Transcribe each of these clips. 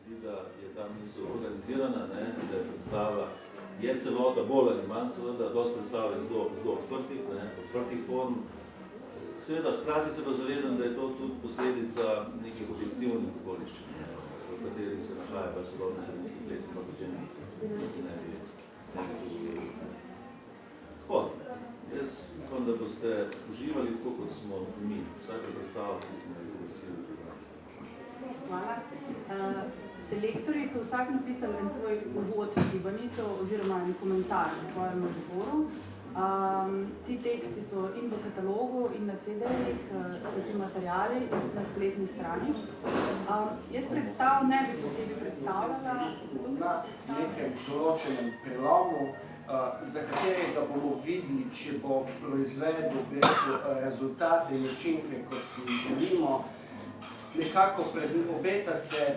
zdi, da je tam niso organizirana, ne, da je predstava, je celota bolj ali manj, seveda, dosti predstava je zelo odprtih form. Seveda, hkrati se pa zavedam, da je to tudi posledica nekih objektivnih okoliščin, v katerih se nahaja pa sodobni slovenski ples, pa potem ne bi tako, jaz upam, da boste uživali tako, kot smo mi, vsake predstava, ki smo jih veseli. Hvala. Selektorji so vsak napisali en svoj uvod v gibanico oziroma en komentar v svojem izboru. Ti teksti so in v katalogu, in na CD-jih, so ti materiali in na spletni strani. Jaz predstav ne bi posebej predstavljala. Na nekem določenem prelomu, za katerega bomo videli, če bo proizvedel rezultate in učinke, kot si želimo. Nekako obeta se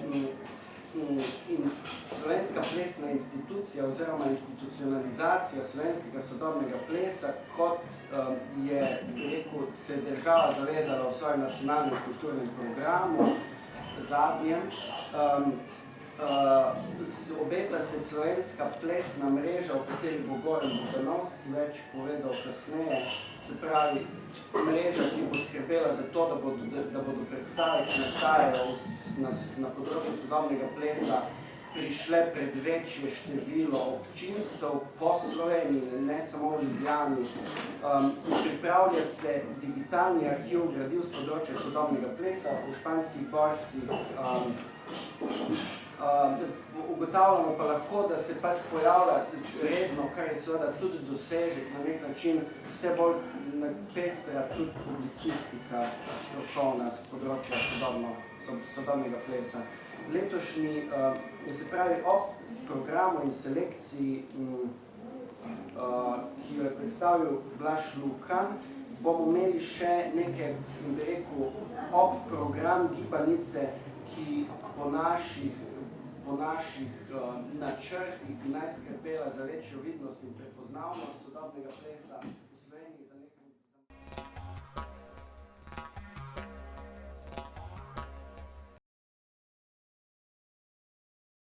slovenska plesna institucija oziroma institucionalizacija slovenskega sodobnega plesa, kot je, rekel, se država zavezala v svojem nacionalnem kulturnem programu, zadnjem. Obeta se slovenska plesna mreža, o kateri bo Goran Boganovski več povedal kasneje, se pravi mreža, ki bo skrbela za to, da bodo predstave, ki nastajajo na področju sodobnega plesa, prišle pred večje število občinstev po Sloveniji, ne samo v Ljubljani. Pripravlja se digitalni arhiv gradiv z področja sodobnega plesa v Španskih Borcih. Ugotavljamo pa lahko, da se pač pojavlja redno, kar je seveda tudi dosežek na nek način, vse bolj pestra tudi publicistika strokovna z področja sodobnega plesa. Letošnji, se pravi, ob programu in selekciji, ki jo je predstavil Blaž Lukan, bomo imeli še nekaj, bi rekel, ob program gibanice, ki po naših načrtih bi naj skrbela za večjo vidnost in prepoznavnost sodobnega plesa v Sloveniji.